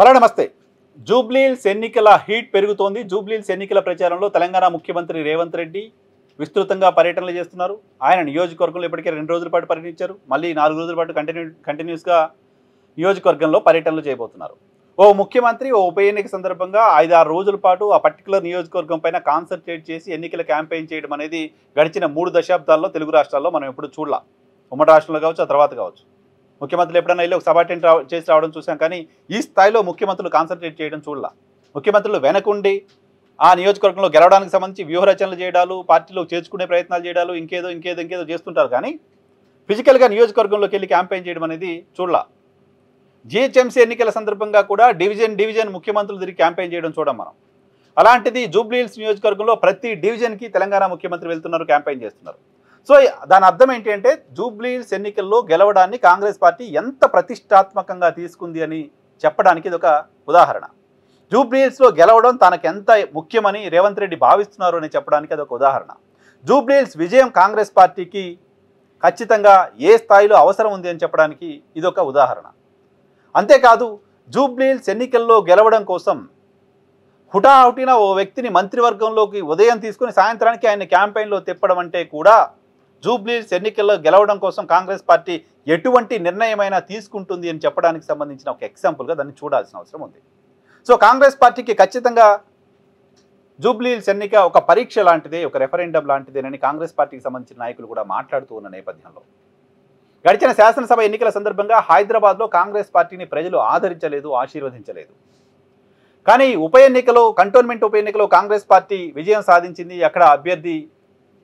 Hello నమస్తే. జూబ్లీహిల్స్ ఎన్నికల heat పెరుగుతోంది. జూబ్లీహిల్స్ ఎన్నికల ప్రచారంలో తెలంగాణ ముఖ్యమంత్రి రేవంత్ రెడ్డి విస్తృతంగా పర్యటనలు చేస్తున్నారు. ఆయన నియోజకవర్గంలో ఇప్పటికే 2 రోజుల పాటు పర్యటించారు. మళ్ళీ 4 రోజుల పాటు కంటిన్యూస్గా నియోజకవర్గంలో పర్యటనలు చేయబోతున్నారు. ఓ ముఖ్యమంత్రి ఓ ఉప ఎన్నిక సందర్భంగా 5-6 రోజుల పాటు ఆ పర్టికులర్ నియోజకవర్గం పైన కాన్సన్ట్రేట్ చేసి ఎన్నికల క్యాంపెయిన్ చేయడం అనేది గడిచిన 3 దశాబ్దాల్లో తెలుగు రాష్ట్రాల్లో మనం ఎప్పుడు చూడలా. ఉమ్మడి రాష్ట్రంలో కావచ్చు, ఆ తర్వాత కావచ్చు. ముఖ్యమంత్రులు ఎప్పుడైనా వెళ్ళి ఒక సభ అటెండ్ చేసి రావడం చూసాం, కానీ ఈ స్థాయిలో ముఖ్యమంత్రులు కాన్సన్ట్రేట్ చేయడం చూడలా. ముఖ్యమంత్రులు వెనకుండి ఆ నియోజకవర్గంలో గెలవడానికి సంబంధించి వ్యూహరచనలు చేయడాలు, పార్టీలో చేర్చుకునే ప్రయత్నాలు చేయడాలు, ఇంకేదో చేస్తుంటారు. కానీ ఫిజికల్గా నియోజకవర్గంలోకి వెళ్ళి క్యాంపెయిన్ చేయడం అనేది చూడలా. జిహెచ్ఎంసీ ఎన్నికల సందర్భంగా కూడా డివిజన్ ముఖ్యమంత్రులు తిరిగి క్యాంపెయిన్ చేయడం చూడం మనం. అలాంటిది జూబ్లీహిల్స్ నియోజకవర్గంలో ప్రతి డివిజన్కి తెలంగాణ ముఖ్యమంత్రి వెళ్తున్నారు, క్యాంపెయిన్ చేస్తున్నారు. సో దాని అర్థం ఏంటి అంటే, జూబ్లీహిల్స్ ఎన్నికల్లో గెలవడాన్ని కాంగ్రెస్ పార్టీ ఎంత ప్రతిష్టాత్మకంగా తీసుకుంది అని చెప్పడానికి ఇది ఒక ఉదాహరణ. జూబ్లీహిల్స్లో గెలవడం తనకు ఎంత ముఖ్యమని రేవంత్ రెడ్డి భావిస్తున్నారు అని చెప్పడానికి అదొక ఉదాహరణ. జూబ్లీహిల్స్ విజయం కాంగ్రెస్ పార్టీకి ఖచ్చితంగా ఏ స్థాయిలో అవసరం ఉంది అని చెప్పడానికి ఇదొక ఉదాహరణ. అంతేకాదు, జూబ్లీహిల్స్ ఎన్నికల్లో గెలవడం కోసం హుటాహుటిన ఓ వ్యక్తిని మంత్రివర్గంలోకి ఉదయం తీసుకుని సాయంత్రానికి ఆయన క్యాంపెయిన్లో తిప్పడం అంటే కూడా జూబ్లీహిల్స్ ఎన్నికల్లో గెలవడం కోసం కాంగ్రెస్ పార్టీ ఎటువంటి నిర్ణయమైనా తీసుకుంటుంది అని చెప్పడానికి సంబంధించిన ఒక ఎగ్జాంపుల్గా దాన్ని చూడాల్సిన అవసరం ఉంది. సో కాంగ్రెస్ పార్టీకి ఖచ్చితంగా జూబ్లీహిల్స్ ఎన్నిక ఒక పరీక్ష లాంటిదే, ఒక రెఫరెండం లాంటిదేనని కాంగ్రెస్ పార్టీకి సంబంధించిన నాయకులు కూడా మాట్లాడుతూ ఉన్న నేపథ్యంలో, గడిచిన శాసనసభ ఎన్నికల సందర్భంగా హైదరాబాద్లో కాంగ్రెస్ పార్టీని ప్రజలు ఆదరించలేదు, ఆశీర్వదించలేదు. కానీ కంటోన్మెంట్ ఉప ఎన్నికలో కాంగ్రెస్ పార్టీ విజయం సాధించింది. అక్కడ అభ్యర్థి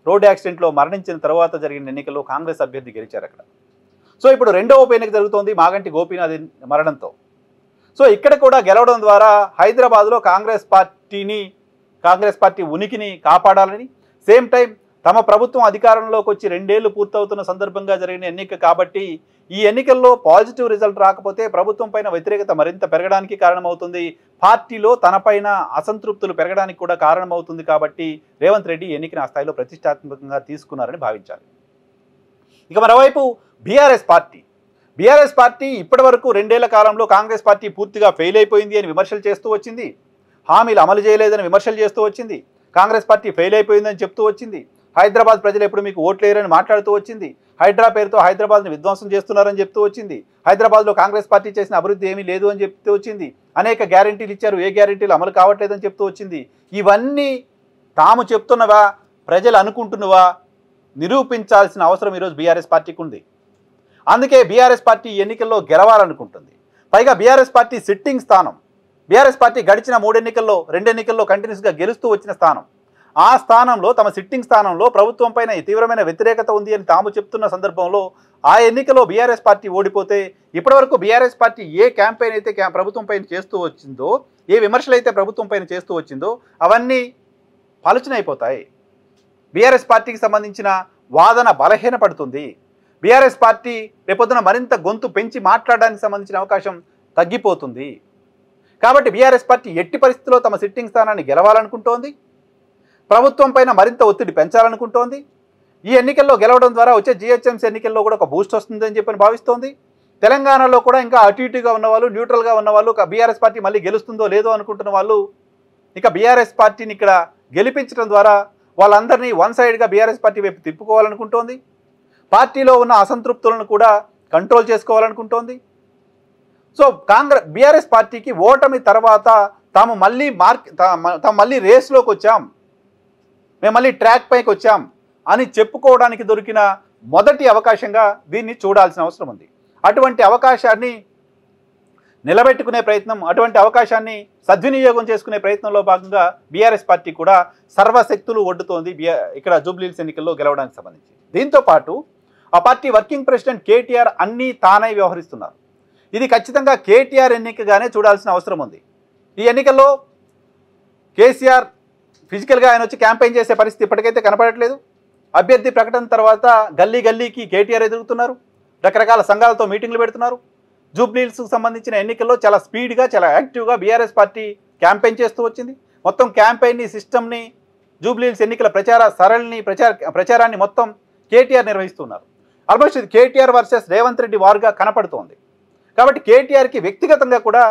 రోడ్ యాక్సిడెంట్లో మరణించిన తర్వాత జరిగిన ఎన్నికల్లో కాంగ్రెస్ అభ్యర్థి గెలిచారు అక్కడ. సో ఇప్పుడు రెండో ఉప ఎన్నిక జరుగుతోంది మాగంటి గోపీనాథ్ మరణంతో. సో ఇక్కడ కూడా గెలవడం ద్వారా హైదరాబాద్లో కాంగ్రెస్ పార్టీ ఉనికిని కాపాడాలని, సేమ్ టైం తమ ప్రభుత్వం అధికారంలోకి వచ్చి 2 ఏళ్లు పూర్తవుతున్న సందర్భంగా జరిగిన ఎన్నిక కాబట్టి ఈ ఎన్నికల్లో పాజిటివ్ రిజల్ట్ రాకపోతే ప్రభుత్వం పైన వ్యతిరేకత మరింత పెరగడానికి కారణమవుతుంది, పార్టీలో తనపైన అసంతృప్తులు పెరగడానికి కూడా కారణమవుతుంది. కాబట్టి రేవంత్ రెడ్డి ఎన్నికను ఆ స్థాయిలో ప్రతిష్టాత్మకంగా తీసుకున్నారని భావించాలి. ఇక మరోవైపు బీఆర్ఎస్ పార్టీ ఇప్పటి వరకు 2 ఏళ్ల కాలంలో కాంగ్రెస్ పార్టీ పూర్తిగా ఫెయిల్ అయిపోయింది అని విమర్శలు చేస్తూ వచ్చింది, హామీలు అమలు చేయలేదని విమర్శలు చేస్తూ వచ్చింది, కాంగ్రెస్ పార్టీ ఫెయిల్ అయిపోయిందని చెప్తూ వచ్చింది, హైదరాబాద్ ప్రజలు ఎప్పుడు మీకు ఓట్లేరని మాట్లాడుతూ వచ్చింది, హైడ్రా పేరుతో హైదరాబాద్ని విధ్వంసం చేస్తున్నారని చెప్తూ వచ్చింది, హైదరాబాద్లో కాంగ్రెస్ పార్టీ చేసిన అభివృద్ధి ఏమీ లేదు అని చెప్తూ వచ్చింది, అనేక గ్యారెంటీలు ఇచ్చారు, ఏ గ్యారెంటీలు అమలు కావట్లేదని చెప్తూ వచ్చింది. ఇవన్నీ తాము చెప్తున్నవా, ప్రజలు అనుకుంటున్నవా నిరూపించాల్సిన అవసరం ఈరోజు బీఆర్ఎస్ పార్టీకి ఉంది. అందుకే బీఆర్ఎస్ పార్టీ ఎన్నికల్లో గెలవాలనుకుంటుంది. పైగా బీఆర్ఎస్ పార్టీ సిట్టింగ్ స్థానం, బీఆర్ఎస్ పార్టీ గడిచిన 2 ఎన్నికల్లో కంటిన్యూస్గా గెలుస్తూ వచ్చిన స్థానం. ఆ స్థానంలో, తమ సిట్టింగ్ స్థానంలో ప్రభుత్వం పైన తీవ్రమైన వ్యతిరేకత ఉంది అని తాము చెప్తున్న సందర్భంలో ఆ ఎన్నికలో బీఆర్ఎస్ పార్టీ ఓడిపోతే ఇప్పటివరకు బీఆర్ఎస్ పార్టీ ఏ క్యాంపెయిన్ అయితే ప్రభుత్వం పైన చేస్తూ వచ్చిందో, ఏ విమర్శలు అయితే ప్రభుత్వం పైన చేస్తూ వచ్చిందో అవన్నీ పలుచనైపోతాయి. బీఆర్ఎస్ పార్టీకి సంబంధించిన వాదన బలహీనపడుతుంది. బీఆర్ఎస్ పార్టీ రేపొద్దున మరింత గొంతు పెంచి మాట్లాడడానికి సంబంధించిన అవకాశం తగ్గిపోతుంది. కాబట్టి బీఆర్ఎస్ పార్టీ ఎట్టి పరిస్థితుల్లో తమ సిట్టింగ్ స్థానాన్ని గెలవాలనుకుంటోంది, ప్రభుత్వం పైన మరింత ఒత్తిడి పెంచాలనుకుంటోంది. ఈ ఎన్నికల్లో గెలవడం ద్వారా వచ్చే జిహెచ్ఎంసీ ఎన్నికల్లో కూడా ఒక బూస్ట్ వస్తుందని చెప్పని భావిస్తోంది. తెలంగాణలో కూడా ఇంకా అటు ఇటుగా ఉన్నవాళ్ళు, న్యూట్రల్గా ఉన్నవాళ్ళు, బీఆర్ఎస్ పార్టీ మళ్ళీ గెలుస్తుందో లేదో అనుకుంటున్న వాళ్ళు ఇక బీఆర్ఎస్ పార్టీని ఇక్కడ గెలిపించడం ద్వారా వాళ్ళందరినీ వన్ సైడ్గా బీఆర్ఎస్ పార్టీ వైపు తిప్పుకోవాలనుకుంటోంది. పార్టీలో ఉన్న అసంతృప్తులను కూడా కంట్రోల్ చేసుకోవాలనుకుంటోంది. సో బీఆర్ఎస్ పార్టీకి ఓటమి తర్వాత తాము మళ్ళీ రేస్లోకి వచ్చాం, మేము మళ్ళీ ట్రాక్ పైకి వచ్చాం అని చెప్పుకోవడానికి దొరికిన మొదటి అవకాశంగా దీన్ని చూడాల్సిన అవసరం ఉంది. అటువంటి అవకాశాన్ని నిలబెట్టుకునే ప్రయత్నం, అటువంటి అవకాశాన్ని సద్వినియోగం చేసుకునే ప్రయత్నంలో భాగంగా బీఆర్ఎస్ పార్టీ కూడా సర్వశక్తులు ఒడ్డుతోంది ఇక్కడ జూబ్లీహిల్స్ ఎన్నికల్లో గెలవడానికి సంబంధించి. దీంతోపాటు ఆ పార్టీ వర్కింగ్ ప్రెసిడెంట్ కేటీఆర్ అన్నీ తానై వ్యవహరిస్తున్నారు. ఇది ఖచ్చితంగా కేటీఆర్ ఎన్నికగానే చూడాల్సిన అవసరం ఉంది. ఈ ఎన్నికల్లో కేసీఆర్ ఫిజికల్గా ఆయన వచ్చి క్యాంపెయిన్ చేసే పరిస్థితి ఇప్పటికైతే కనపడట్లేదు. అభ్యర్థి ప్రకటన తర్వాత గల్లీకి కేటీఆర్ ఎదుగుతున్నారు, రకరకాల సంఘాలతో మీటింగ్లు పెడుతున్నారు. జూబ్లీహిల్స్కు సంబంధించిన ఎన్నికల్లో చాలా స్పీడ్గా, చాలా యాక్టివ్గా బీఆర్ఎస్ పార్టీ క్యాంపెయిన్ చేస్తూ వచ్చింది. మొత్తం క్యాంపెయిన్ని, సిస్టమ్ని, జూబ్లీహిల్స్ ఎన్నికల ప్రచారాన్ని మొత్తం కేటీఆర్ నిర్వహిస్తున్నారు. ఆల్మోస్ట్ ఇది కేటీఆర్ వర్సెస్ రేవంత్ రెడ్డి వారుగా కనపడుతోంది. కాబట్టి కేటీఆర్కి వ్యక్తిగతంగా కూడా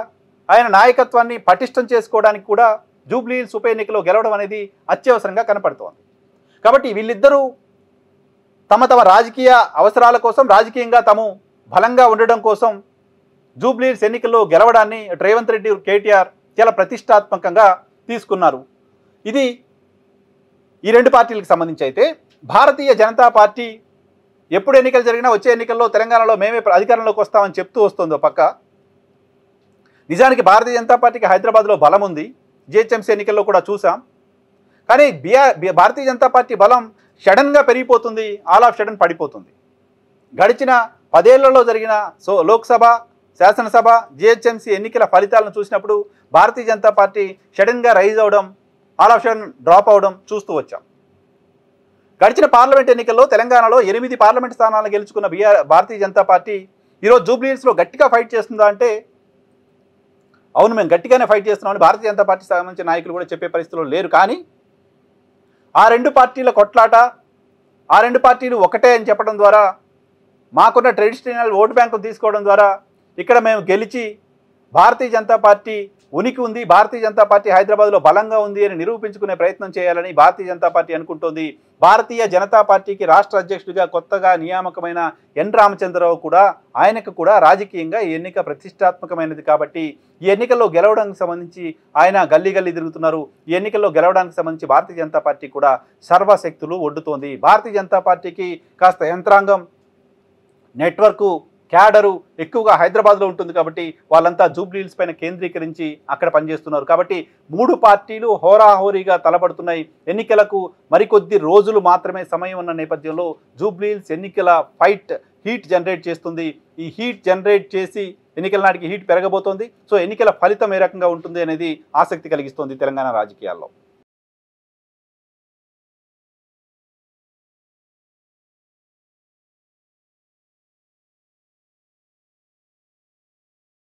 ఆయన నాయకత్వాన్ని పటిష్టం చేసుకోవడానికి కూడా జూబ్లీ హిల్స్ ఉప ఎన్నికలో గెలవడం అనేది అత్యవసరంగా కనపడుతోంది. కాబట్టి వీళ్ళిద్దరూ తమ తమ రాజకీయ అవసరాల కోసం, రాజకీయంగా తాము బలంగా ఉండడం కోసం జూబ్లీ హిల్స్ ఎన్నికల్లో గెలవడాన్ని రేవంత్ రెడ్డి, కేటీఆర్ చాలా ప్రతిష్టాత్మకంగా తీసుకున్నారు. ఇది ఈ రెండు పార్టీలకు సంబంధించి. అయితే భారతీయ జనతా పార్టీ ఎప్పుడు ఎన్నికలు జరిగినా వచ్చే ఎన్నికల్లో తెలంగాణలో మేమే అధికారంలోకి వస్తామని చెప్తూ వస్తుందో పక్క. నిజానికి భారతీయ జనతా పార్టీకి హైదరాబాద్లో బలం ఉంది, జిహెచ్ఎంసీ ఎన్నికల్లో కూడా చూసాం. కానీ భారతీయ జనతా పార్టీ బలం సడన్గా పెరిగిపోతుంది, ఆల్ ఆఫ్ సడన్ పడిపోతుంది. గడిచిన 10 ఏళ్లలో జరిగిన లోక్సభ, శాసనసభ, జిహెచ్ఎంసీ ఎన్నికల ఫలితాలను చూసినప్పుడు భారతీయ జనతా పార్టీ సడన్గా రైజ్ అవడం, ఆల్ ఆఫ్ సడన్ డ్రాప్ అవడం చూస్తూ వచ్చాం. గడిచిన పార్లమెంట్ ఎన్నికల్లో తెలంగాణలో 8 పార్లమెంట్ స్థానాలను గెలుచుకున్న భారతీయ జనతా పార్టీ ఈరోజు జూబ్లీ హిల్స్లో గట్టిగా ఫైట్ చేస్తుందా అంటే అవును, మేము గట్టిగానే ఫైట్ చేస్తున్నామని భారతీయ జనతా పార్టీకి సంబంధించిన నాయకులు కూడా చెప్పే పరిస్థితుల్లో లేరు. కానీ ఆ రెండు పార్టీల కొట్లాట, ఆ రెండు పార్టీలు ఒకటే అని చెప్పడం ద్వారా, మాకున్న ట్రెడిషనల్ ఓటు బ్యాంకు తీసుకోవడం ద్వారా ఇక్కడ మేము గెలిచి భారతీయ జనతా పార్టీ ఉనికి ఉంది, భారతీయ జనతా పార్టీ హైదరాబాద్లో బలంగా ఉంది అని నిరూపించుకునే ప్రయత్నం చేయాలని భారతీయ జనతా పార్టీ అనుకుంటోంది. భారతీయ జనతా పార్టీకి రాష్ట్ర అధ్యక్షుడిగా కొత్తగా నియామకమైన ఎన్ రామచంద్రరావు కూడా, ఆయనకు కూడా రాజకీయంగా ఈ ఎన్నిక ప్రతిష్టాత్మకమైనది. కాబట్టి ఈ ఎన్నికల్లో గెలవడానికి సంబంధించి ఆయన గల్లీ గల్లీ తిరుగుతున్నారు. ఈ ఎన్నికల్లో గెలవడానికి సంబంధించి భారతీయ జనతా పార్టీ కూడా సర్వశక్తులు ఒడ్డుతోంది. భారతీయ జనతా పార్టీకి కాస్త యంత్రాంగం, నెట్వర్కు, క్యాడరు ఎక్కువగా హైదరాబాద్లో ఉంటుంది. కాబట్టి వాళ్ళంతా జూబ్లీ హిల్స్ పైన కేంద్రీకరించి అక్కడ పనిచేస్తున్నారు. కాబట్టి 3 పార్టీలు హోరాహోరీగా తలపడుతున్నాయి. ఎన్నికలకు మరికొద్ది రోజులు మాత్రమే సమయం ఉన్న నేపథ్యంలో జూబ్లీ హిల్స్ ఎన్నికల ఫైట్ హీట్ జనరేట్ చేస్తుంది. ఈ హీట్ జనరేట్ చేసి ఎన్నికల నాటికి హీట్ పెరగబోతోంది. సో ఎన్నికల ఫలితం ఏ రకంగా ఉంటుంది అనేది ఆసక్తి కలిగిస్తోంది తెలంగాణ రాజకీయాల్లో.